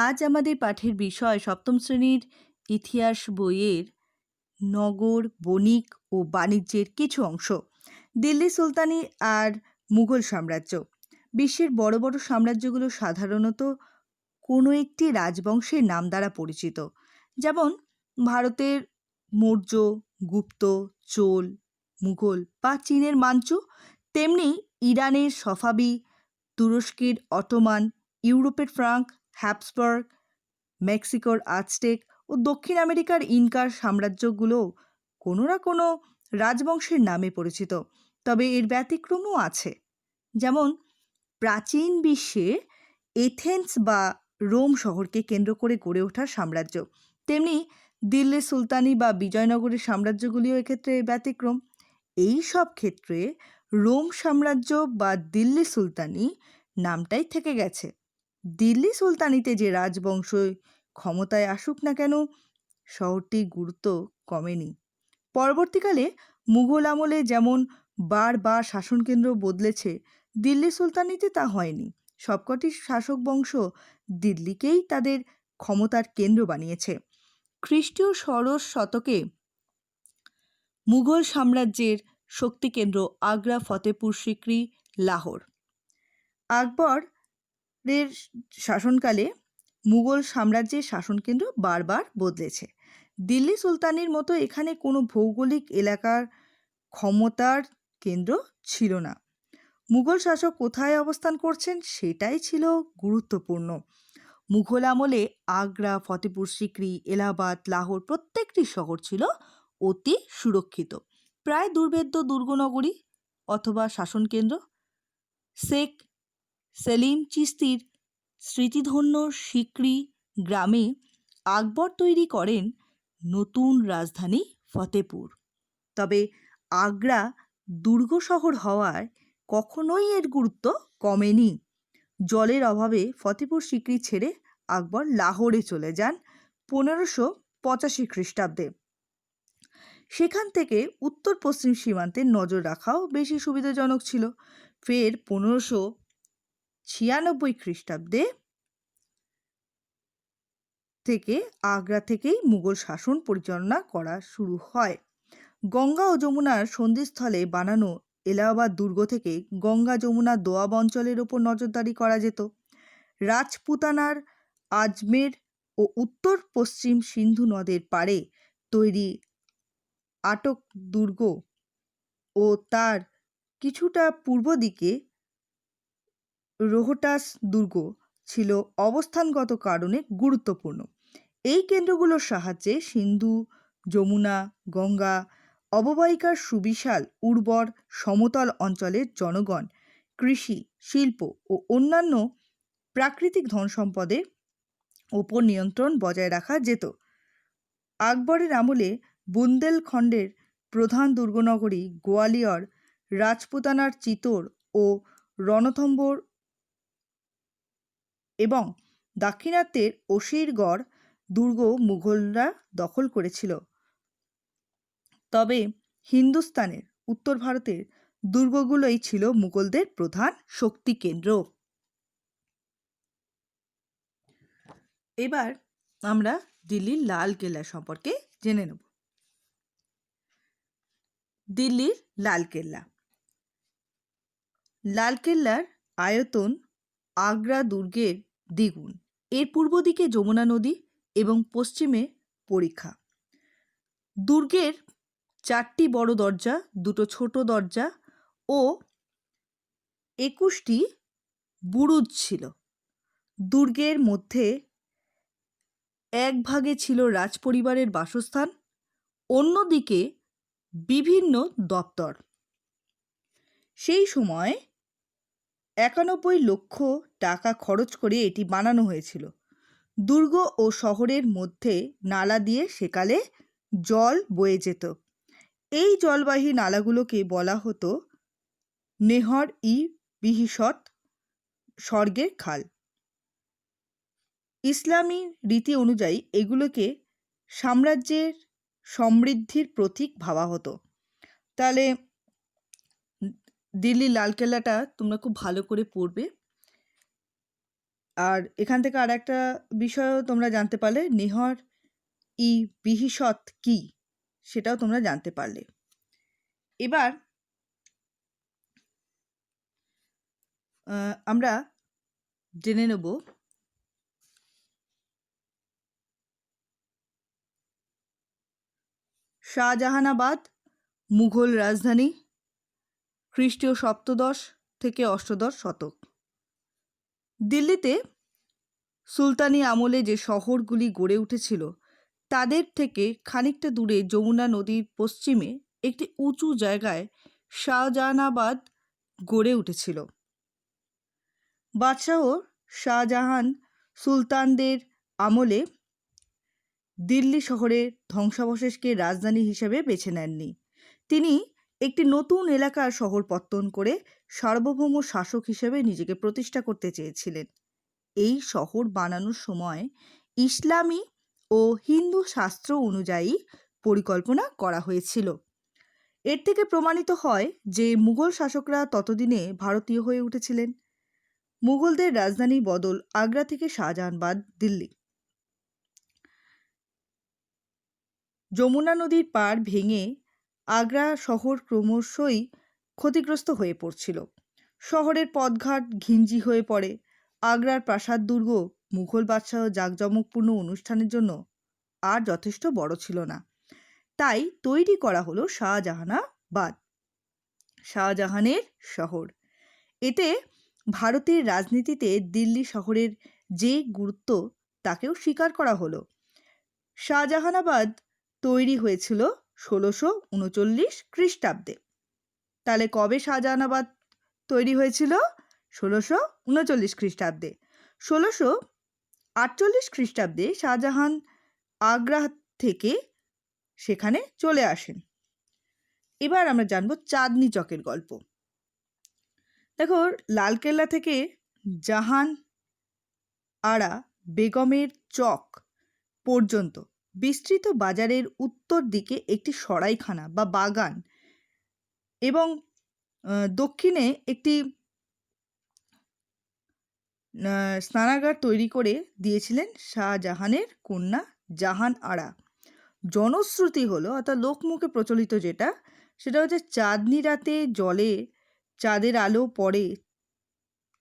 আজ আমাদের পাঠের বিষয় সপ্তম শ্রেণীর ইতিহাস বইয়ের নগর, বণিক ও বাণিজ্যের কিছু অংশ। দিল্লি সুলতানি আর মুঘল সাম্রাজ্য। বিশ্বের বড় বড় সাম্রাজ্যগুলো সাধারণত কোনো একটি রাজবংশের নাম দ্বারা পরিচিত, যেমন ভারতের মৌর্য, গুপ্ত, চোল, মুঘল বা চীনের মাঞ্চু। তেমনি ইরানের সফাবি, তুরস্কের অটোমান, ইউরোপের ফ্রাঙ্ক, হ্যাবসবার্গ, মেক্সিকোর আজটেক ও দক্ষিণ আমেরিকার ইনকার সাম্রাজ্যগুলোও কোনো না কোনো রাজবংশের নামে পরিচিত। তবে এর ব্যতিক্রমও আছে, যেমন প্রাচীন বিশ্বে এথেন্স বা রোম শহরকে কেন্দ্র করে গড়ে ওঠা সাম্রাজ্য, তেমনি দিল্লি সুলতানি বা বিজয়নগরের সাম্রাজ্যগুলিও এক্ষেত্রে ব্যতিক্রম। এই সব ক্ষেত্রে রোম সাম্রাজ্য বা দিল্লি সুলতানি নামটাই থেকে গেছে। দিল্লি সুলতানিতে যে রাজবংশ ক্ষমতায় আসুক না কেন, শহরটির গুরুত্ব কমেনি। পরবর্তীকালে মুঘল আমলে যেমন বারবার শাসনকেন্দ্র বদলেছে, দিল্লি সুলতানিতে তা হয়নি। সবকটি শাসক বংশ দিল্লিকেই তাদের ক্ষমতার কেন্দ্র বানিয়েছে। খ্রিস্টীয় ষোড়শ শতকে মুঘল সাম্রাজ্যের শক্তিকেন্দ্র আগ্রা, ফতেপুর সিক্রি, লাহোর। আকবরের শাসনকালে মুঘল সাম্রাজ্যের শাসনকেন্দ্র বারবার বদলেছে। দিল্লি সুলতানির মতো এখানে কোনো ভৌগোলিক এলাকার ক্ষমতার কেন্দ্র ছিল না। মুঘল শাসক কোথায় অবস্থান করছেন সেটাই ছিল গুরুত্বপূর্ণ। মুঘল আমলে আগ্রা, ফতেপুর সিক্রি, এলাহাবাদ, লাহোর প্রত্যেকটি শহর ছিল অতি সুরক্ষিত, প্রায় দুর্ভেদ্য দুর্গনগরী অথবা শাসনকেন্দ্র। শেখ সেলিম চিশতির স্মৃতিধন্য সিক্রি গ্রামে আকবর তৈরি করেন নতুন রাজধানী ফতেপুর। তবে আগ্রা দুর্গ শহর হওয়ায় কখনোই এর গুরুত্ব কমেনি। জলের অভাবে ফতেপুর সিক্রি ছেড়ে আকবর লাহোরে চলে যান 1585 খ্রিস্টাব্দে। সেখান থেকে উত্তর পশ্চিম সীমান্তে নজর রাখাও বেশি সুবিধাজনক ছিল। ফের 1596 খ্রিস্টাব্দে থেকে আগ্রা থেকেই মুঘল শাসন পরিচালনা করা শুরু হয়। গঙ্গা ও যমুনার সন্ধিস্থলে বানানো এলাহাবাদ দুর্গ থেকে গঙ্গা যমুনা দোয়াব অঞ্চলের ওপর নজরদারি করা যেত। রাজপুতানার আজমের ও উত্তর পশ্চিম সিন্ধু নদের পাড়ে তৈরি আটক দুর্গ ও তার কিছুটা পূর্ব দিকে রোহটাস দুর্গ ছিল অবস্থানগত কারণে গুরুত্বপূর্ণ। এই কেন্দ্রগুলোর সাহায্যে সিন্ধু, যমুনা, গঙ্গা অববাহিকার সুবিশাল উর্বর সমতল অঞ্চলের জনগণ কৃষি, শিল্প ও অন্যান্য প্রাকৃতিক ধন সম্পদের ওপর নিয়ন্ত্রণ বজায় রাখা যেত। আকবরের আমলে বুন্দেলখণ্ডের প্রধান দুর্গনগরী গোয়ালিয়র, রাজপুতানার চিতোর ও রণথম্বর এবং দাক্ষিণাত্যের অসিরগড় দুর্গ মুঘলরা দখল করেছিল। তবে হিন্দুস্তানের উত্তর ভারতের দুর্গগুলোই ছিল মুঘলদের প্রধান শক্তি কেন্দ্র। এবার আমরা দিল্লির লাল কেল্লা সম্পর্কে জেনে নেব। দিল্লির লাল কেল্লা। লালকেল্লার আয়তন আগ্রা দুর্গের দ্বিগুণ। এর পূর্ব দিকে যমুনা নদী এবং পশ্চিমে পরিখা। দুর্গের 4টি বড় দরজা, 2টো ছোট দরজা ও 21টি বুরুজ ছিল। দুর্গের মধ্যে এক ভাগে ছিল রাজপরিবারের বাসস্থান, অন্যদিকে বিভিন্ন দপ্তর। সেই সময় 91 লক্ষ টাকা খরচ করে এটি বানানো হয়েছিল। দুর্গ ও শহরের মধ্যে নালা দিয়ে সেকালে জল বয়ে যেত। এই জলবাহী নালাগুলোকে বলা হতো নেহর ই বিহিশত, স্বর্গের খাল। ইসলামী রীতি অনুযায়ী এগুলোকে সাম্রাজ্যের সমৃদ্ধির প্রতীক ভাবা হতো। তাহলে দিল্লির লালকেল্লাটা তোমরা খুব ভালো করে পড়বে। আর এখান থেকে আর একটা বিষয়ও তোমরা জানতে পারলে, নেহর ই বিহিষৎ কি, সেটাও তোমরা জানতে পারলে। এবার আমরা জেনে নেব শাহজাহানাবাদ মুঘল রাজধানী, খ্রিস্টীয় সপ্তদশ থেকে অষ্টাদশ শতক। দিল্লিতে সুলতানি আমলে যে শহরগুলি গড়ে উঠেছিল তাদের থেকে খানিকটা দূরে যমুনা নদীর পশ্চিমে একটি উঁচু জায়গায় শাহজাহানাবাদ গড়ে উঠেছিল। বাদশাহ শাহজাহান সুলতানদের আমলে দিল্লি শহরের ধ্বংসাবশেষকে রাজধানী হিসেবে বেছে নেননি। তিনি একটি নতুন এলাকার শহর পত্তন করে সার্বভৌম শাসক হিসেবে নিজেকে প্রতিষ্ঠা করতে চেয়েছিলেন। এই শহর বানানোর সময় ইসলামী ও হিন্দু শাস্ত্র অনুযায়ী পরিকল্পনা করা হয়েছিল। এর থেকে প্রমাণিত হয় যে মুঘল শাসকরা ততদিনে ভারতীয় হয়ে উঠেছিলেন। মুঘলদের রাজধানী বদল আগ্রা থেকে শাহজাহানবাদ দিল্লি। যমুনা নদীর পাড় ভেঙে আগ্রা শহর ক্রমশই ক্ষতিগ্রস্ত হয়ে পড়ছিল। শহরের পথঘাট ঘিঞ্জি হয়ে পড়ে। আগ্রার প্রাসাদ দুর্গ মুঘল বাদশাহ জাঁকজমকপূর্ণ অনুষ্ঠানের জন্য আর যথেষ্ট বড় ছিল না। তাই তৈরি করা হলো শাহজাহানাবাদ, শাহজাহানের শহর। এতে ভারতের রাজনীতিতে দিল্লি শহরের যে গুরুত্ব তাকেও স্বীকার করা হলো। শাহজাহানাবাদ তৈরি হয়েছিল 1639 খ্রিস্টাব্দে। তাহলে কবে শাহজাহানাবাদ তৈরি হয়েছিল? 1639 খ্রিস্টাব্দে। 1648 খ্রিস্টাব্দে শাহজাহান আগ্রা থেকে সেখানে চলে আসেন। এবার আমরা জানবো চাঁদনি চকের গল্প। দেখো, লালকেল্লা থেকে জাহান আরা বেগমের চক পর্যন্ত বিস্তৃত বাজারের উত্তর দিকে একটি সরাইখানা বা বাগান এবং দক্ষিণে একটি স্নানাগার তৈরি করে দিয়েছিলেন শাহজাহানের কন্যা জাহান আরা। জনশ্রুতি হলো, অর্থাৎ লোকমুখে প্রচলিত যেটা, সেটা হচ্ছে চাঁদনি রাতে জলে চাঁদের আলো পড়ে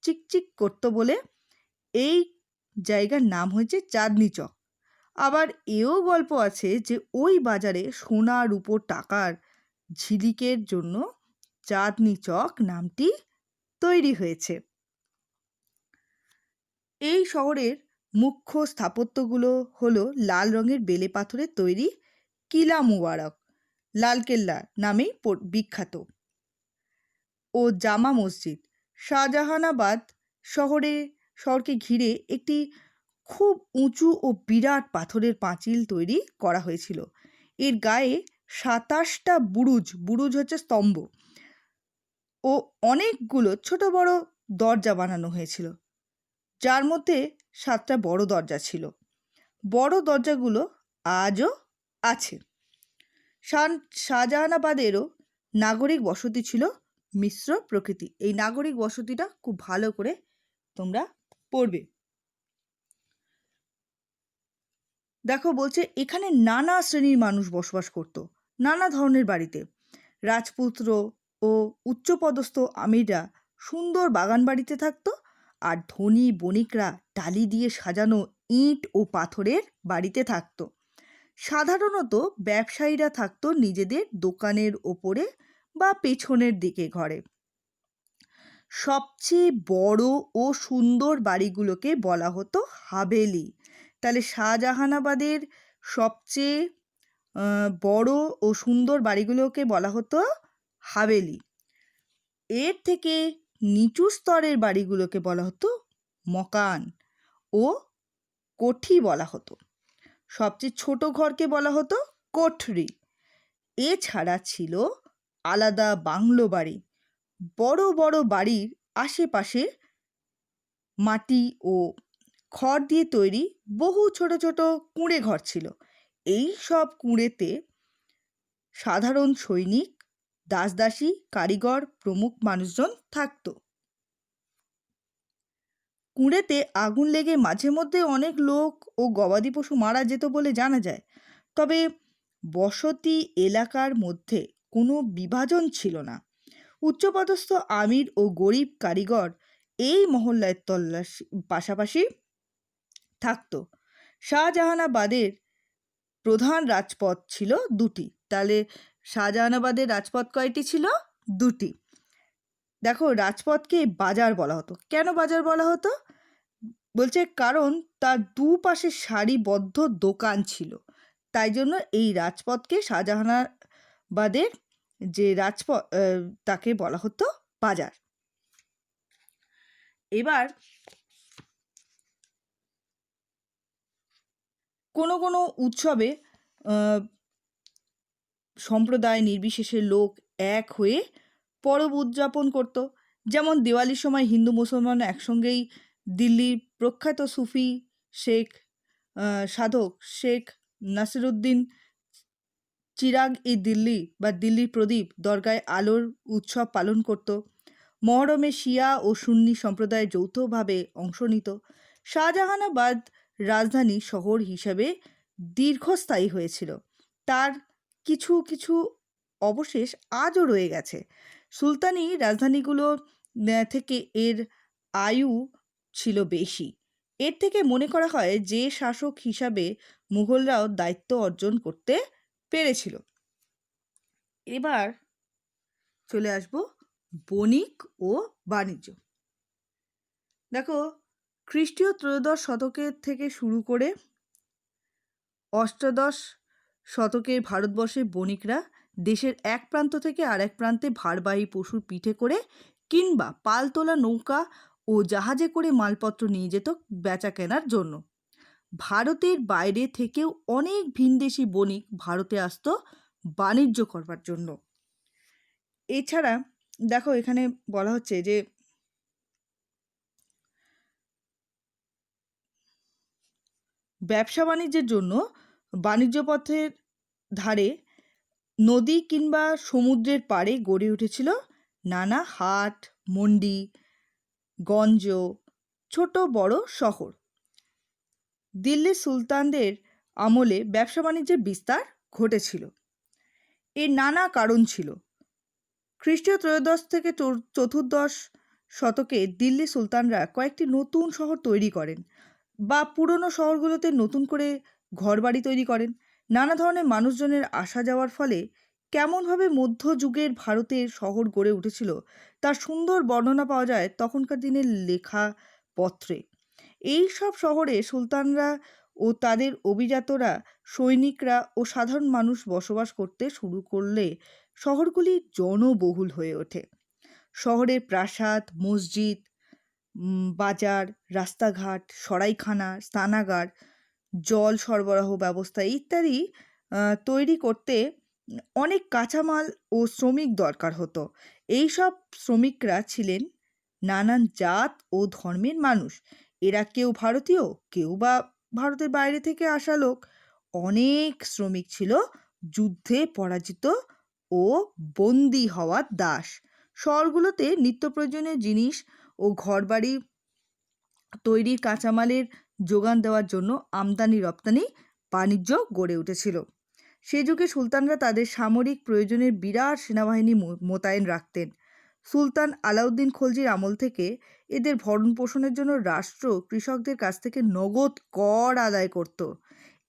চিকচিক করতো বলে এই জায়গার নাম হয়েছে চাঁদনি চক। আবার এও গল্প আছে যে ওই বাজারে সোনা রূপোর টাকার ঝিলিকের জন্য চাঁদনি চক নামটি তৈরি হয়েছে। এই শহরের মুখ্য স্থাপত্যগুলো হলো লাল রঙের বেলে পাথরের তৈরি কিলা মুবারক, লালকেল্লা নামেই বিখ্যাত, ও জামা মসজিদ। শাহজাহানাবাদ শহরকে ঘিরে একটি খুব উঁচু ও বিরাট পাথরের পাঁচিল তৈরি করা হয়েছিল। এর গায়ে 27টা বুরুজ হচ্ছে স্তম্ভ, ও অনেকগুলো ছোট বড় দরজা বানানো হয়েছিল, যার মধ্যে 7টা বড় দরজা ছিল। বড় দরজাগুলো আজও আছে। শাহজাহানাবাদেরও নাগরিক বসতি ছিল মিশ্র প্রকৃতি। এই নাগরিক বসতিটা খুব ভালো করে তোমরা পড়বে। দেখো, বলছে এখানে নানা শ্রেণীর মানুষ বসবাস করত, নানা ধরনের বাড়িতে। রাজপুত্র ও উচ্চপদস্থ আমিররা সুন্দর বাগান বাড়িতে থাকতো, আর ধনী বণিকরা টালি দিয়ে সাজানো ইট ও পাথরের বাড়িতে থাকতো। সাধারণত ব্যবসায়ীরা থাকতো নিজেদের দোকানের ওপরে বা পেছনের দিকে ঘরে। সবচেয়ে বড় ও সুন্দর বাড়িগুলোকে বলা হতো হাভেলি। তাহলে শাহজাহানাবাদের সবচেয়ে বড় ও সুন্দর বাড়িগুলোকে বলা হতো হাভেলি। এর থেকে নিচু স্তরের বাড়িগুলোকে বলা হতো মকান ও কোঠি বলা হতো। সবচেয়ে ছোট ঘরকে বলা হতো কোঠরি। এছাড়া ছিল আলাদা বাংলো বাড়ি। বড় বড় বাড়ির আশেপাশে মাটি ও খড় দিয়ে তৈরি বহু ছোট ছোট কুঁড়ে ঘর ছিল। এই সব কুঁড়েতে সাধারণ সৈনিক, দাসদাসী, কারিগর প্রমুখ মানুষজন থাকত। কুঁড়েতে আগুন লেগে মাঝে মধ্যে অনেক লোক ও গবাদি পশু মারা যেত বলে জানা যায়। তবে বসতি এলাকার মধ্যে কোনো বিভাজন ছিল না। উচ্চপদস্থ আমির ও গরিব কারিগর এই মহল্লায় পাশাপাশি থাকতো। শাহজাহানাবাদের প্রধান রাজপথ ছিল দুটি। তাহলে শাহজাহানাবাদের রাজপথ কয়টি ছিল? দুটি। দেখো, রাজপথকে বাজার বলা হতো। কেন বাজার বলা হতো? বলছে কারণ তার দুপাশে সারিবদ্ধ দোকান ছিল, তাই জন্য এই রাজপথকে শাহজাহানাবাদের যে রাজপথ তাকে বলা হতো বাজার। এবার কোনো কোনো উৎসবে সম্প্রদায় নির্বিশেষে লোক এক হয়ে পরব উদযাপন করত। যেমন দিওয়ালির সময় হিন্দু মুসলমান একসঙ্গেই দিল্লির প্রখ্যাত সুফি সাধক শেখ নাসিরুদ্দিন চিরাগ দিল্লি বা দিল্লির প্রদীপ দরগায় আলোর উৎসব পালন করত। মহরমে শিয়া ও সুন্নি সম্প্রদায় যৌথভাবে অংশ নিত। শাহজাহানাবাদ রাজধানী শহর হিসেবে দীর্ঘস্থায়ী হয়েছিল। তার কিছু কিছু অবশেষ আজও রয়ে গেছে। সুলতানি রাজধানীগুলো থেকে এর আয়ু ছিল বেশি। এর থেকে মনে করা হয় যে শাসক হিসাবে মুঘলরাও দায়িত্ব অর্জন করতে পেরেছিল। এবার চলে আসব বণিক ও বাণিজ্য। দেখো, খ্রিস্টীয় ত্রয়োদশ শতকের থেকে শুরু করে অষ্টাদশ শতকের ভারতবর্ষের বণিকরা দেশের এক প্রান্ত থেকে আরেক প্রান্তে ভারবাহী পশুর পিঠে করে কিংবা পালতোলা নৌকা ও জাহাজে করে মালপত্র নিয়ে যেত বেচা কেনার জন্য। ভারতের বাইরে থেকেও অনেক ভিনদেশি বণিক ভারতে আসতো বাণিজ্য করবার জন্য। এছাড়া দেখো, এখানে বলা হচ্ছে যে ব্যবসা বাণিজ্যের জন্য বাণিজ্য পথের ধারে নদী কিংবা সমুদ্রের পাড়ে গড়ে উঠেছিল নানা হাট, মন্ডি, গঞ্জ, ছোট বড় শহর। দিল্লির সুলতানদের আমলে ব্যবসা বাণিজ্যের বিস্তার ঘটেছিল। এর নানা কারণ ছিল। খ্রিস্টীয় ত্রয়োদশ থেকে চতুর্দশ শতকে দিল্লি সুলতানরা কয়েকটি নতুন শহর তৈরি করেন বা পুরনো শহরগুলোতে নতুন করে ঘরবাড়ি তৈরি করেন। নানা ধরনের মানুষজনের আসা যাওয়ার ফলে কেমনভাবে মধ্যযুগের ভারতের শহর গড়ে উঠেছিল তার সুন্দর বর্ণনা পাওয়া যায় তখনকার দিনের লেখাপত্রে। এই সব শহরে সুলতানরা ও তাদের অভিজাতরা, সৈনিকরা ও সাধারণ মানুষ বসবাস করতে শুরু করলে শহরগুলি জনবহুল হয়ে ওঠে। শহরের প্রাসাদ, মসজিদ, বাজার, রাস্তাঘাট, সরাইখানা, স্নানাগার, জল সরবরাহ ব্যবস্থা ইত্যাদি তৈরি করতে অনেক কাঁচামাল ও শ্রমিক দরকার হতো। এই সব শ্রমিকরা ছিলেন নানান জাত ও ধর্মের মানুষ। এরা কেউ ভারতীয়, কেউ বা ভারতের বাইরে থেকে আসা লোক। অনেক শ্রমিক ছিল যুদ্ধে পরাজিত ও বন্দী হওয়া দাস। শহরগুলোতে নিত্য প্রয়োজনীয় জিনিস ও ঘরবাড়ি তৈরির কাঁচামালের যোগান দেওয়ার জন্য আমদানি রপ্তানি বাণিজ্য গড়ে উঠেছিল। সে যুগে সুলতানরা তাদের সামরিক প্রয়োজনের বিরাট সেনাবাহিনী মোতায়েন রাখতেন। সুলতান আলাউদ্দিন খলজির আমল থেকে এদের ভরণ পোষণের জন্য রাষ্ট্র কৃষকদের কাছ থেকে নগদ কর আদায় করত।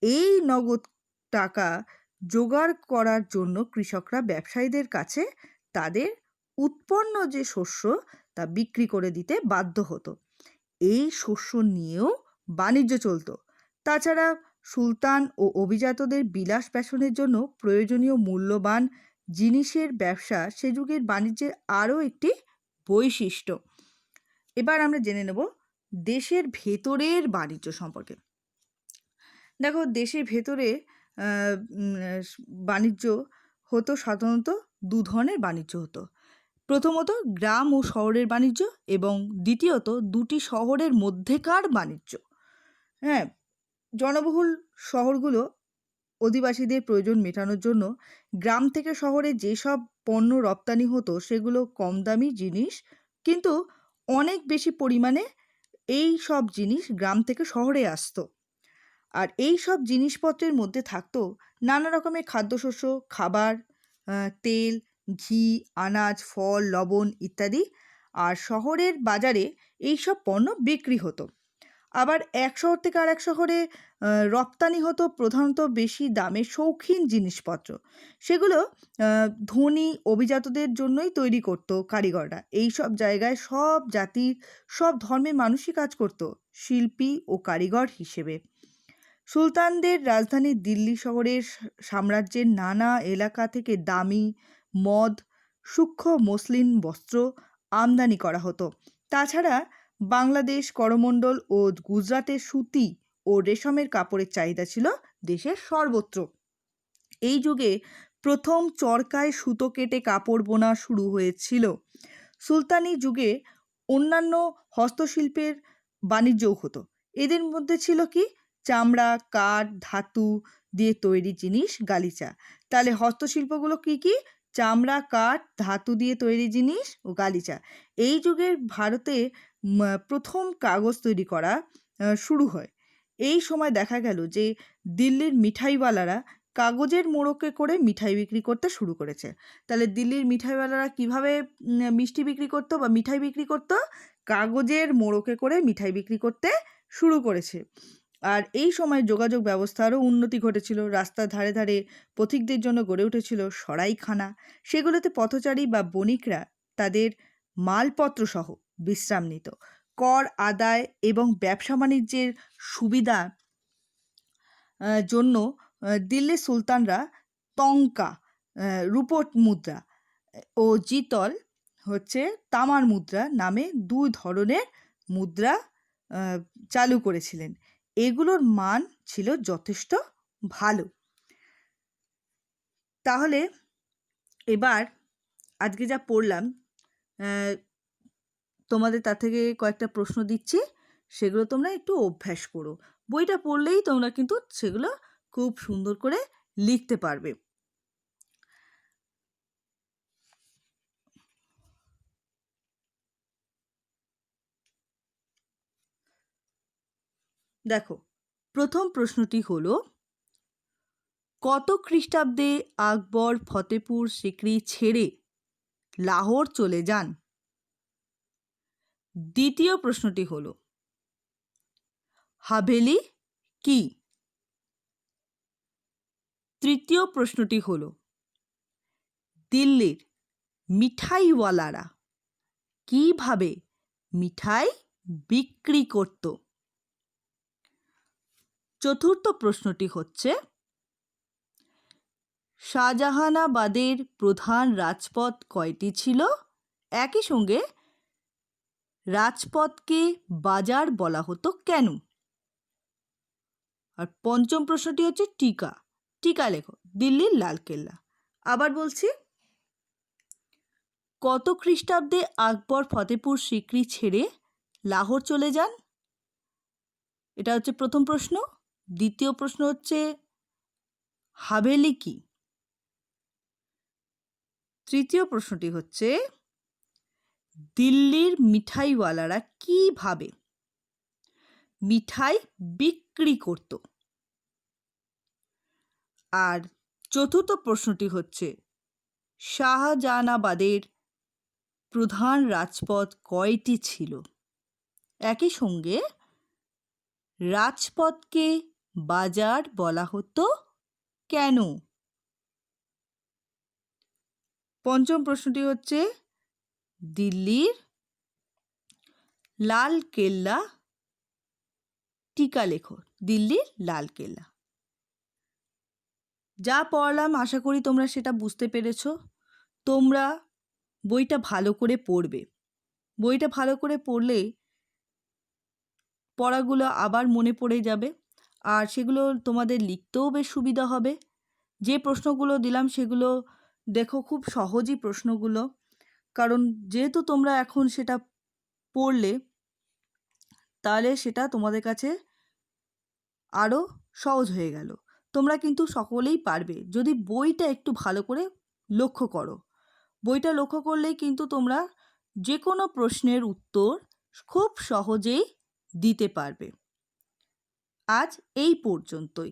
এই নগদ টাকা জোগাড় করার জন্য কৃষকরা ব্যবসায়ীদের কাছে তাদের উৎপন্ন যে শস্য তা বিক্রি করে দিতে বাধ্য হতো। এই শস্য নিয়েও বাণিজ্য চলত। তাছাড়া সুলতান ও অভিজাতদের বিলাস প্যাশনের জন্য প্রয়োজনীয় মূল্যবান জিনিসের ব্যবসা সে যুগের বাণিজ্যের আরও একটি বৈশিষ্ট্য। এবার আমরা জেনে নেব দেশের ভেতরের বাণিজ্য সম্পর্কে। দেখো, দেশের ভেতরে বাণিজ্য হতো সাধারণত দু ধরনের বাণিজ্য হতো। প্রথমত গ্রাম ও শহরের বাণিজ্য এবং দ্বিতীয়ত দুটি শহরের মধ্যেকার বাণিজ্য। হ্যাঁ, জনবহুল শহরগুলো অধিবাসীদের প্রয়োজন মেটানোর জন্য গ্রাম থেকে শহরে যেসব পণ্য রপ্তানি হতো সেগুলো কম দামি জিনিস কিন্তু অনেক বেশি পরিমাণে এই সব জিনিস গ্রাম থেকে শহরে আসতো। আর এই সব জিনিসপত্রের মধ্যে থাকতো নানা রকমের খাদ্যশস্য, খাবার, তেল, ঘি, আনাজ, ফল, লবণ ইত্যাদি। আর শহরের বাজারে এই সব পণ্য বিক্রি হতো। আবার এক শহর থেকে আরেক শহরে রপ্তানি হতো প্রধানত বেশি দামে শৌখিন জিনিসপত্র। সেগুলো ধনী অভিজাতদের জন্যই তৈরি করত কারিগররা। এই সব জায়গায় সব জাতির, সব ধর্মের মানুষই কাজ করত শিল্পী ও কারিগর হিসেবে। সুলতানদের রাজধানী দিল্লি শহরের সাম্রাজ্যের নানা এলাকা থেকে দামি মদ, সূক্ষ্ম মসলিন বস্ত্র আমদানি করা হতো। তাছাড়া বাংলাদেশ, করমণ্ডল ও গুজরাটের সুতি ও রেশমের কাপড়ের চাহিদা ছিল দেশের সর্বত্র। এই যুগে প্রথম চরকায় সুতো কেটে কাপড় বোনা শুরু হয়েছিল। সুলতানি যুগে অন্যান্য হস্তশিল্পের বাণিজ্যও হতো। এদের মধ্যে ছিল কি? চামড়া, কাঠ, ধাতু দিয়ে তৈরি জিনিস, গালিচা। তাহলে হস্তশিল্পগুলো কি কি? চামড়া, কাঠ, ধাতু দিয়ে তৈরি জিনিস ও গালিচা। এই যুগের ভারতে প্রথম কাগজ তৈরি করা শুরু হয়। এই সময় দেখা গেল যে দিল্লির মিঠাইওয়ালারা কাগজের মোড়কে করে মিঠাই বিক্রি করতে শুরু করেছে। তাহলে দিল্লির মিঠাইওয়ালারা কিভাবে মিষ্টি বিক্রি করতো বা মিঠাই বিক্রি করতো? কাগজের মোড়কে করে মিঠাই বিক্রি করতে শুরু করেছে। আর এই সময় যোগাযোগ ব্যবস্থারও উন্নতি ঘটেছিল। রাস্তার ধারে ধারে পথিকদের জন্য গড়ে উঠেছিল সরাইখানা। সেগুলোতে পথচারী বা বণিকরা তাদের মালপত্র সহ বিশ্রাম নিত। কর আদায় এবং ব্যবসা বাণিজ্যের সুবিধা জন্য দিল্লির সুলতানরা তঙ্কা, রূপোর মুদ্রা, ও জিতল হচ্ছে তামার মুদ্রা নামে দুই ধরনের মুদ্রা চালু করেছিলেন। এগুলোর মান ছিল যথেষ্ট ভালো। তাহলে এবার আজকে যা পড়লাম, তোমাদের তার থেকে কয়েকটা প্রশ্ন দিচ্ছি, সেগুলো তোমরা একটু অভ্যাস করো। বইটা পড়লেই তোমরা কিন্তু সেগুলো খুব সুন্দর করে লিখতে পারবে। দেখো, প্রথম প্রশ্নটি হলো, কত খ্রিস্টাব্দে আকবর ফতেপুর সিক্রি ছেড়ে লাহোর চলে যান? দ্বিতীয় প্রশ্নটি হলো, হাভেলি কি? তৃতীয় প্রশ্নটি হলো, দিল্লির মিঠাইওয়ালারা কিভাবে মিঠাই বিক্রি করত? চতুর্থ প্রশ্নটি হচ্ছে, শাহজাহানাবাদের প্রধান রাজপথ কয়টি ছিল? একই সঙ্গে রাজপথকে বাজার বলা হতো কেন? আর পঞ্চম প্রশ্নটি হচ্ছে টিকা। টিকা লেখো। দিল্লির লালকেল্লা। আবার বলছি, কত খ্রিস্টাব্দে আকবর ফতেপুর সিক্রি ছেড়ে লাহোর চলে যান? এটা হচ্ছে প্রথম প্রশ্ন। দ্বিতীয় প্রশ্ন হচ্ছে হাভেলি কি? তৃতীয় প্রশ্নটি হচ্ছে দিল্লির মিঠাইওয়ালারা কিভাবে মিঠাই বিক্রি করত? আর চতুর্থ প্রশ্নটি হচ্ছে শাহজাহানাবাদের প্রধান রাজপথ কয়টি ছিল? একই সঙ্গে রাজপথকে বাজার বলা হতো কেন? পঞ্চম প্রশ্নটি হচ্ছে দিল্লির লালকেল্লা টিকা লেখো। দিল্লির লালকেল্লা। যা পড়লাম আশা করি তোমরা সেটা বুঝতে পেরেছ। তোমরা বইটা ভালো করে পড়বে। বইটা ভালো করে পড়লে পড়াগুলো আবার মনে পড়ে যাবে, আর সেগুলো তোমাদের লিখতেও বেশ সুবিধা হবে। যে প্রশ্নগুলো দিলাম সেগুলো দেখো, খুব সহজই প্রশ্নগুলো, কারণ যেহেতু তোমরা এখন সেটা পড়লে, তাহলে সেটা তোমাদের কাছে আরও সহজ হয়ে গেল। তোমরা কিন্তু সকলেই পারবে যদি বইটা একটু ভালো করে লক্ষ্য করো। বইটা লক্ষ্য করলেই কিন্তু তোমরা যে কোনো প্রশ্নের উত্তর খুব সহজেই দিতে পারবে। আজ এই পর্যন্তই।